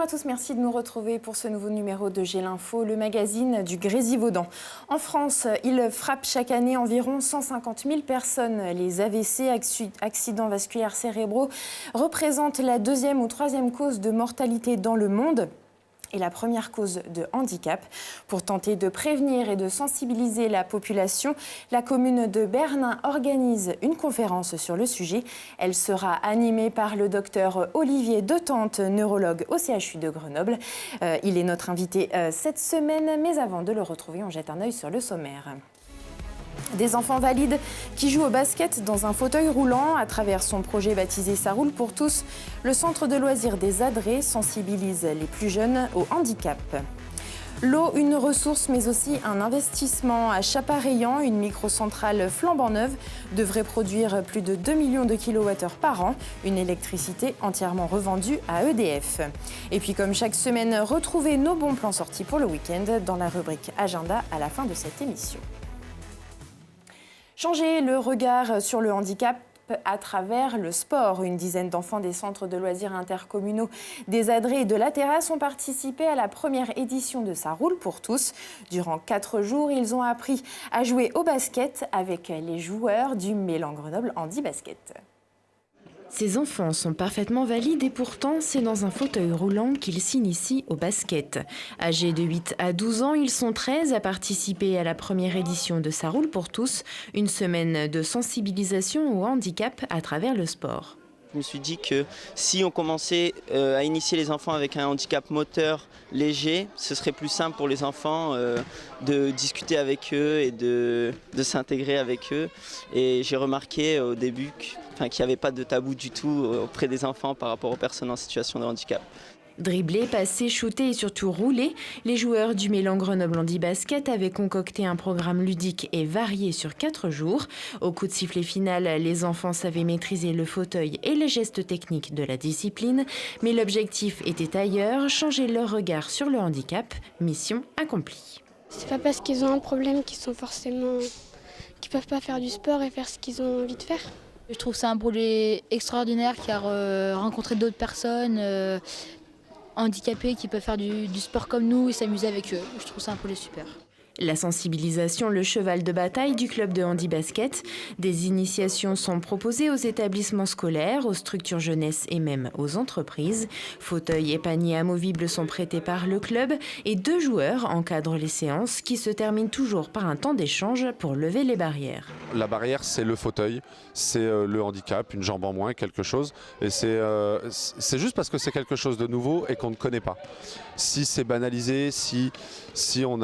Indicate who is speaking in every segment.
Speaker 1: à tous, merci de nous retrouver pour ce nouveau numéro de J'ai l'info, le magazine du Grésivaudan. En France, il frappe chaque année environ 150 000 personnes. Les AVC, accidents vasculaires cérébraux, représentent la deuxième ou troisième cause de mortalité dans le monde et la première cause de handicap. Pour tenter de prévenir et de sensibiliser la population, la commune de Bernin organise une conférence sur le sujet. Elle sera animée par le docteur Olivier Detente, neurologue au CHU de Grenoble. Il est notre invité cette semaine, mais avant de le retrouver, on jette un œil sur le sommaire. Des enfants valides qui jouent au basket dans un fauteuil roulant. À travers son projet baptisé Ça roule pour tous, le centre de loisirs des Adrets sensibilise les plus jeunes au handicap. L'eau, une ressource mais aussi un investissement. À Chapareillan, une microcentrale flambant neuve devrait produire plus de 2 millions de kilowattheures par an, une électricité entièrement revendue à EDF. Et puis comme chaque semaine, retrouvez nos bons plans sortis pour le week-end dans la rubrique Agenda à la fin de cette émission. Changer le regard sur le handicap à travers le sport. Une dizaine d'enfants des centres de loisirs intercommunaux des Adrets et de la Terrasse ont participé à la première édition de Ça roule pour tous. Durant 4 jours, ils ont appris à jouer au basket avec les joueurs du Mélan Grenoble Handi Basket. Ces enfants sont parfaitement valides et pourtant, c'est dans un fauteuil roulant qu'ils s'initient au basket. Âgés de 8 à 12 ans, ils sont 13 à participer à la première édition de Ça roule pour tous, une semaine de sensibilisation au handicap à travers le sport.
Speaker 2: Je me suis dit que si on commençait à initier les enfants avec un handicap moteur léger, ce serait plus simple pour les enfants de discuter avec eux et de s'intégrer avec eux. Et j'ai remarqué au début qu'il n'y avait pas de tabou du tout auprès des enfants par rapport aux personnes en situation de handicap.
Speaker 1: Dribblés, passés, shootés et surtout roulés, les joueurs du Mélan Grenoble Handi Basket avaient concocté un programme ludique et varié sur 4 jours. Au coup de sifflet final, les enfants savaient maîtriser le fauteuil et les gestes techniques de la discipline. Mais l'objectif était ailleurs, changer leur regard sur le handicap. Mission accomplie.
Speaker 3: C'est pas parce qu'ils ont un problème qu'ils peuvent pas faire du sport et faire ce qu'ils ont envie de faire.
Speaker 4: Je trouve que c'est un projet extraordinaire qui a rencontré d'autres personnes handicapés qui peuvent faire du sport comme nous et s'amuser avec eux. Je trouve ça un projet super.
Speaker 1: La sensibilisation, le cheval de bataille du club de handi basket. Des initiations sont proposées aux établissements scolaires, aux structures jeunesse et même aux entreprises. Fauteuils et paniers amovibles sont prêtés par le club et 2 joueurs encadrent les séances qui se terminent toujours par un temps d'échange pour lever les barrières.
Speaker 5: La barrière, c'est le fauteuil, c'est le handicap, une jambe en moins, quelque chose. Et c'est juste parce que c'est quelque chose de nouveau et qu'on ne connaît pas. Si c'est banalisé, si on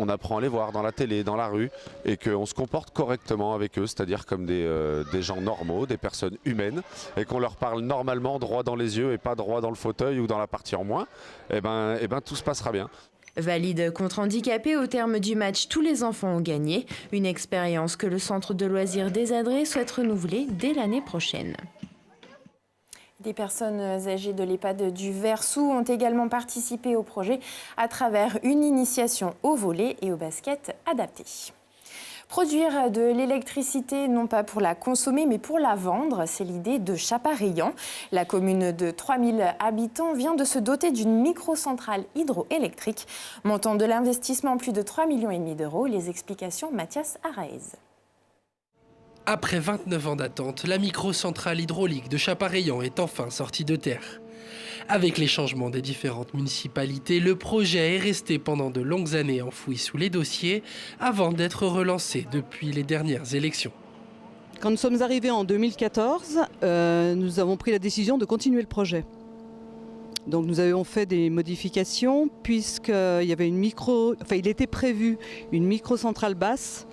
Speaker 5: apprend à les voir dans la télé, dans la rue, et qu'on se comporte correctement avec eux, c'est-à-dire comme des gens normaux, des personnes humaines, et qu'on leur parle normalement droit dans les yeux et pas droit dans le fauteuil ou dans la partie en moins, et ben tout se passera bien.
Speaker 1: Valide contre handicapé, au terme du match, tous les enfants ont gagné. Une expérience que le centre de loisirs des Adrets souhaite renouveler dès l'année prochaine. Des personnes âgées de l'EHPAD du Versou ont également participé au projet à travers une initiation au volley et au basket adapté. Produire de l'électricité, non pas pour la consommer, mais pour la vendre, c'est l'idée de Chapareillan. La commune de 3000 habitants vient de se doter d'une microcentrale hydroélectrique. Montant de l'investissement, plus de 3,5 millions d'euros. Les explications, Mathias Araez.
Speaker 6: Après 29 ans d'attente, la microcentrale hydraulique de Chapareillan est enfin sortie de terre. Avec les changements des différentes municipalités, le projet est resté pendant de longues années enfoui sous les dossiers avant d'être relancé depuis les dernières élections.
Speaker 7: Quand nous sommes arrivés en 2014, nous avons pris la décision de continuer le projet. Donc nous avons fait des modifications puisqu'il y avait il était prévu une microcentrale basse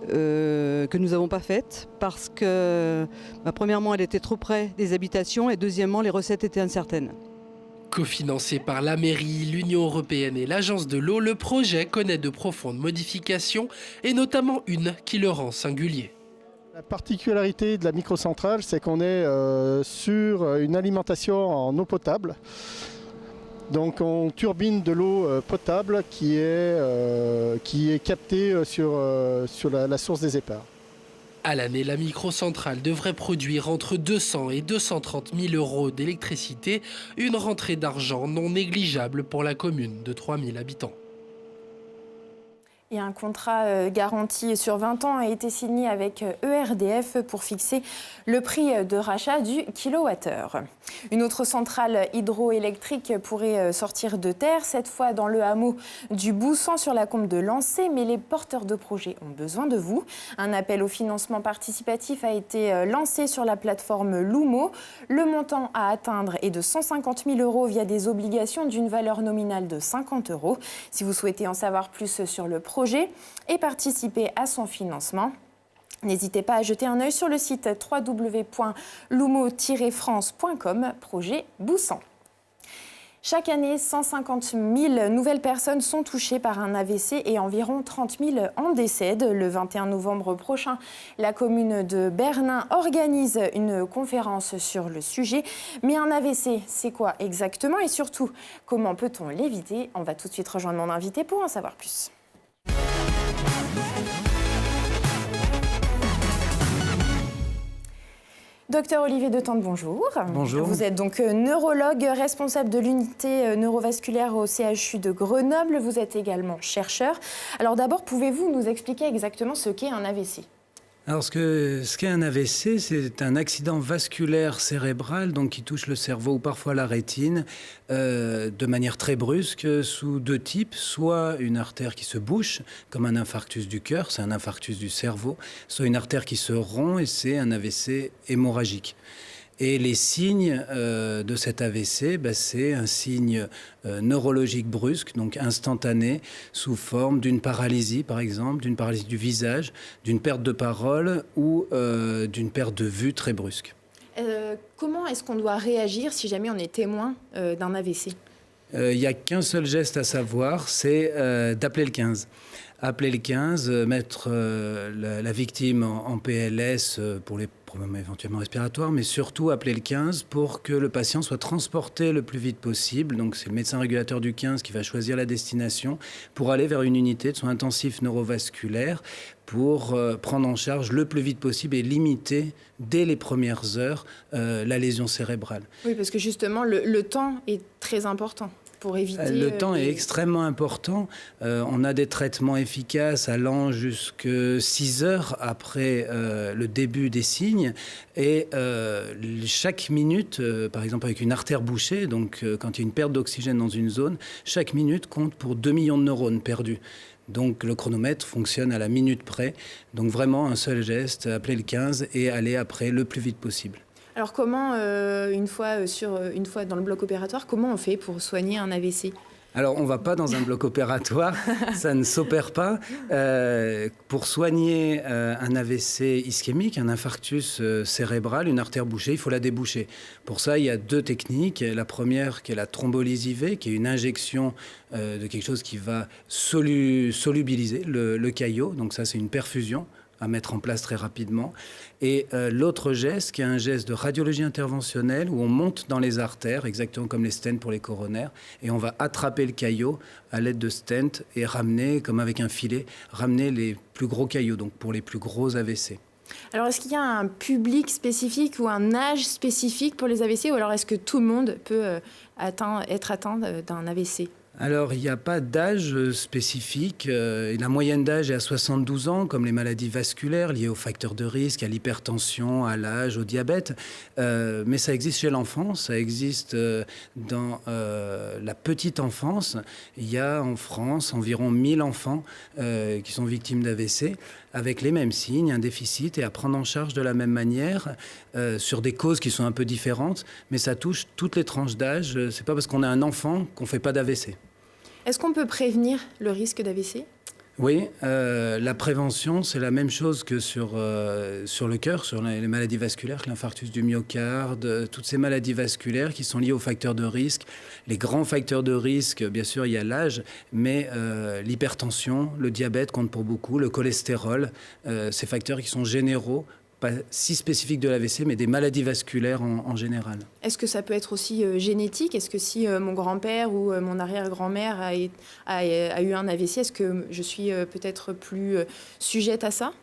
Speaker 7: que nous n'avons pas faite parce que premièrement elle était trop près des habitations et deuxièmement les recettes étaient incertaines.
Speaker 6: Cofinancé par la mairie, l'Union européenne et l'Agence de l'eau, le projet connaît de profondes modifications et notamment une qui le rend singulier.
Speaker 8: La particularité de la microcentrale, c'est qu'on est sur une alimentation en eau potable. Donc on turbine de l'eau potable qui est captée sur la source des éparts.
Speaker 6: À l'année, la microcentrale devrait produire entre 200 et 230 000 euros d'électricité, une rentrée d'argent non négligeable pour la commune de 3 000 habitants.
Speaker 1: Et un contrat garanti sur 20 ans a été signé avec ERDF pour fixer le prix de rachat du kilowattheure. Une autre centrale hydroélectrique pourrait sortir de terre, cette fois dans le hameau du Boussan sur la combe de Lancé, mais les porteurs de projets ont besoin de vous. Un appel au financement participatif a été lancé sur la plateforme Lumo. Le montant à atteindre est de 150 000 euros via des obligations d'une valeur nominale de 50 euros. Si vous souhaitez en savoir plus sur le projet et participer à son financement, n'hésitez pas à jeter un œil sur le site www.lumo-france.com, projet Boussan. Chaque année, 150 000 nouvelles personnes sont touchées par un AVC et environ 30 000 en décèdent. Le 21 novembre prochain, la commune de Bernin organise une conférence sur le sujet. Mais un AVC, c'est quoi exactement et surtout, comment peut-on l'éviter? On va tout de suite rejoindre mon invité pour en savoir plus. Docteur Olivier Detente, bonjour.
Speaker 9: Bonjour.
Speaker 1: Vous êtes donc neurologue, responsable de l'unité neurovasculaire au CHU de Grenoble. Vous êtes également chercheur. Alors d'abord, pouvez-vous nous expliquer exactement ce qu'est un AVC ?
Speaker 9: Alors ce qu'est un AVC, c'est un accident vasculaire cérébral donc qui touche le cerveau ou parfois la rétine de manière très brusque sous deux types, soit une artère qui se bouche comme un infarctus du cœur, c'est un infarctus du cerveau, soit une artère qui se rompt et c'est un AVC hémorragique. Et les signes de cet AVC, c'est un signe neurologique brusque, donc instantané, sous forme d'une paralysie, par exemple, d'une paralysie du visage, d'une perte de parole ou d'une perte de vue très brusque.
Speaker 1: Comment est-ce qu'on doit réagir si jamais on est témoin d'un AVC ?
Speaker 9: Il n'y a qu'un seul geste à savoir, c'est d'appeler le 15. Appeler le 15, mettre la victime en PLS pour les problèmes éventuellement respiratoires, mais surtout appeler le 15 pour que le patient soit transporté le plus vite possible. Donc c'est le médecin régulateur du 15 qui va choisir la destination pour aller vers une unité de soins intensifs neurovasculaires pour prendre en charge le plus vite possible et limiter dès les premières heures la lésion cérébrale.
Speaker 1: Oui, parce que justement, le temps est très important. Pour éviter
Speaker 9: le temps est extrêmement important. On a des traitements efficaces allant jusqu'à 6 heures après le début des signes. Et chaque minute, par exemple avec une artère bouchée, donc quand il y a une perte d'oxygène dans une zone, chaque minute compte pour 2 millions de neurones perdus. Donc le chronomètre fonctionne à la minute près. Donc vraiment un seul geste, appeler le 15 et aller après le plus vite possible.
Speaker 1: Alors comment, une fois dans le bloc opératoire, comment on fait pour soigner un AVC ?
Speaker 9: Alors, on ne va pas dans un bloc opératoire, ça ne s'opère pas. Pour soigner un AVC ischémique, un infarctus cérébral, une artère bouchée, il faut la déboucher. Pour ça, il y a deux techniques. La première, qui est la thrombolyse IV, qui est une injection de quelque chose qui va solubiliser le caillot. Donc ça, c'est une perfusion à mettre en place très rapidement. Et l'autre geste, qui est un geste de radiologie interventionnelle, où on monte dans les artères, exactement comme les stents pour les coronaires, et on va attraper le caillot à l'aide de stents et ramener, comme avec un filet, ramener les plus gros caillots, donc pour les plus gros AVC.
Speaker 1: Alors, est-ce qu'il y a un public spécifique ou un âge spécifique pour les AVC, ou alors est-ce que tout le monde peut être atteint d'un AVC ?
Speaker 9: Alors, il n'y a pas d'âge spécifique. La moyenne d'âge est à 72 ans, comme les maladies vasculaires liées aux facteurs de risque, à l'hypertension, à l'âge, au diabète. Mais ça existe chez l'enfant, ça existe dans la petite enfance. Il y a en France environ 1000 enfants qui sont victimes d'AVC, avec les mêmes signes, un déficit, et à prendre en charge de la même manière, sur des causes qui sont un peu différentes, mais ça touche toutes les tranches d'âge. C'est pas parce qu'on a un enfant qu'on ne fait pas d'AVC.
Speaker 1: Est-ce qu'on peut prévenir le risque d'AVC ?
Speaker 9: Oui, la prévention, c'est la même chose que sur le cœur, sur les maladies vasculaires, l'infarctus du myocarde, toutes ces maladies vasculaires qui sont liées aux facteurs de risque. Les grands facteurs de risque, bien sûr, il y a l'âge, mais l'hypertension, le diabète compte pour beaucoup, le cholestérol, ces facteurs qui sont généraux, pas si spécifiques de l'AVC, mais des maladies vasculaires en général.
Speaker 1: Est-ce que ça peut être aussi génétique ? Est-ce que si mon grand-père ou mon arrière-grand-mère a eu un AVC, est-ce que je suis peut-être plus sujette à ça ?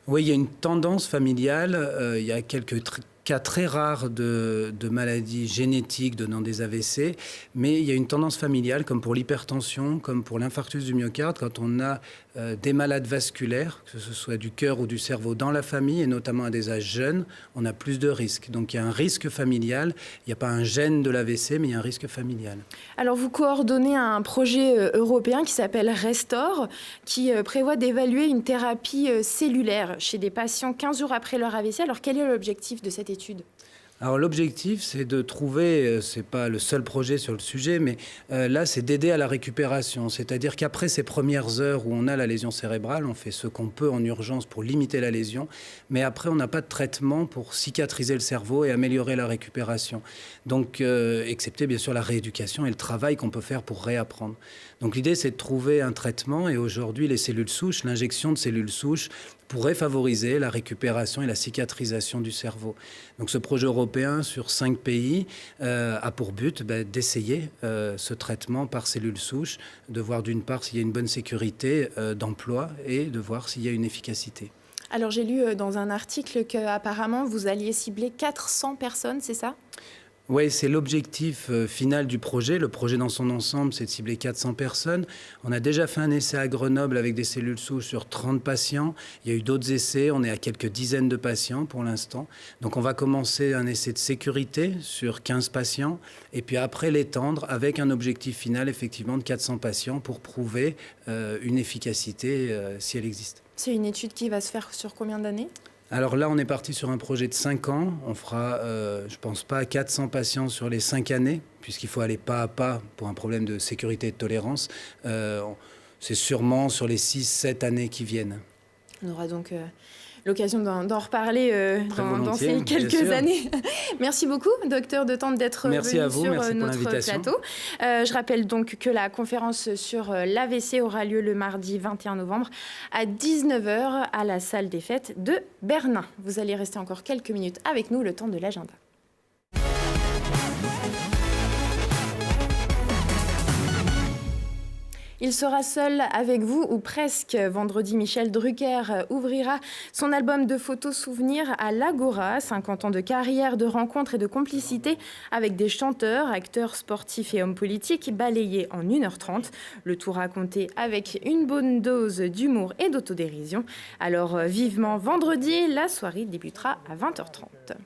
Speaker 9: Oui, il y a une tendance familiale. Il y a quelques cas très rares de maladies génétiques donnant des AVC, mais il y a une tendance familiale, comme pour l'hypertension, comme pour l'infarctus du myocarde, quand on a des malades vasculaires, que ce soit du cœur ou du cerveau dans la famille, et notamment à des âges jeunes, on a plus de risques. Donc il y a un risque familial, il n'y a pas un gène de l'AVC, mais il y a un risque familial.
Speaker 1: Alors vous coordonnez un projet européen qui s'appelle RESTOR, qui prévoit d'évaluer une thérapie cellulaire chez des patients 15 jours après leur AVC. Alors quel est l'objectif de cette étude ?
Speaker 9: Alors l'objectif, c'est de trouver, c'est pas le seul projet sur le sujet, mais là, c'est d'aider à la récupération. C'est-à-dire qu'après ces premières heures où on a la lésion cérébrale, on fait ce qu'on peut en urgence pour limiter la lésion, mais après, on n'a pas de traitement pour cicatriser le cerveau et améliorer la récupération. Donc, excepté bien sûr la rééducation et le travail qu'on peut faire pour réapprendre. Donc l'idée, c'est de trouver un traitement, et aujourd'hui, les cellules souches, l'injection de cellules souches, pourrait favoriser la récupération et la cicatrisation du cerveau. Donc ce projet européen sur 5 pays a pour but d'essayer ce traitement par cellules souches, de voir d'une part s'il y a une bonne sécurité d'emploi et de voir s'il y a une efficacité.
Speaker 1: Alors j'ai lu dans un article qu'apparemment vous alliez cibler 400 personnes, c'est ça ?
Speaker 9: Oui, c'est l'objectif final du projet. Le projet dans son ensemble, c'est de cibler 400 personnes. On a déjà fait un essai à Grenoble avec des cellules souches sur 30 patients. Il y a eu d'autres essais. On est à quelques dizaines de patients pour l'instant. Donc on va commencer un essai de sécurité sur 15 patients et puis après l'étendre avec un objectif final effectivement de 400 patients pour prouver une efficacité si elle existe.
Speaker 1: C'est une étude qui va se faire sur combien d'années ?
Speaker 9: Alors là, on est parti sur un projet de 5 ans. On fera, je ne pense pas, 400 patients sur les 5 années, puisqu'il faut aller pas à pas pour un problème de sécurité et de tolérance. C'est sûrement sur les 6-7 années qui viennent.
Speaker 1: On aura donc l'occasion d'en reparler dans ces quelques années. Merci beaucoup, docteur de Tende, d'être venu sur notre plateau. Je rappelle donc que la conférence sur l'AVC aura lieu le mardi 21 novembre à 19h à la salle des fêtes de Bernin. Vous allez rester encore quelques minutes avec nous, le temps de l'agenda. Il sera seul avec vous, ou presque. Vendredi, Michel Drucker ouvrira son album de photos souvenirs à l'Agora. 50 ans de carrière, de rencontres et de complicité avec des chanteurs, acteurs, sportifs et hommes politiques, balayés en 1h30. Le tout raconté avec une bonne dose d'humour et d'autodérision. Alors vivement vendredi, la soirée débutera à 20h30.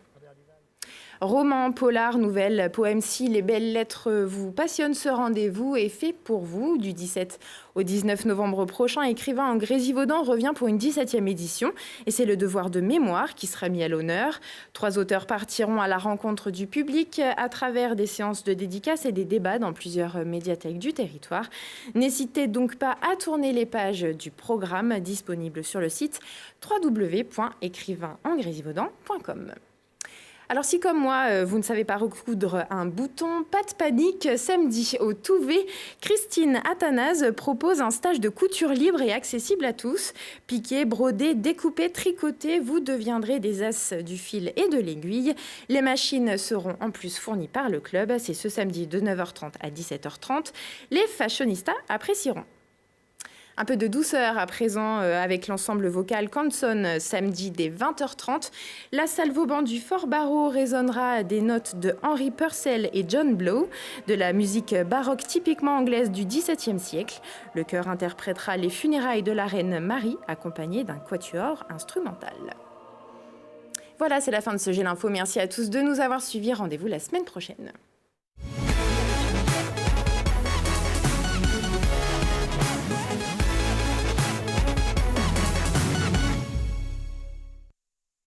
Speaker 1: Romans, polars, nouvelles, poèmes, si les belles lettres vous passionnent, ce rendez-vous est fait pour vous. Du 17 au 19 novembre prochain, Écrivain en Grésivaudan revient pour une 17e édition. Et c'est le devoir de mémoire qui sera mis à l'honneur. 3 auteurs partiront à la rencontre du public à travers des séances de dédicaces et des débats dans plusieurs médiathèques du territoire. N'hésitez donc pas à tourner les pages du programme disponible sur le site www.écrivainengrézivaudan.com. Alors si comme moi, vous ne savez pas recoudre un bouton, pas de panique. Samedi au Touvet, Christine Athanase propose un stage de couture libre et accessible à tous. Piquer, broder, découper, tricoter, vous deviendrez des as du fil et de l'aiguille. Les machines seront en plus fournies par le club. C'est ce samedi de 9h30 à 17h30. Les fashionistas apprécieront. Un peu de douceur à présent avec l'ensemble vocal Canson samedi dès 20h30. La salle Vauban du Fort Barreau résonnera des notes de Henry Purcell et John Blow, de la musique baroque typiquement anglaise du XVIIe siècle. Le chœur interprétera les funérailles de la reine Marie accompagnée d'un quatuor instrumental. Voilà, c'est la fin de ce J'ai l'info. Merci à tous de nous avoir suivis. Rendez-vous la semaine prochaine.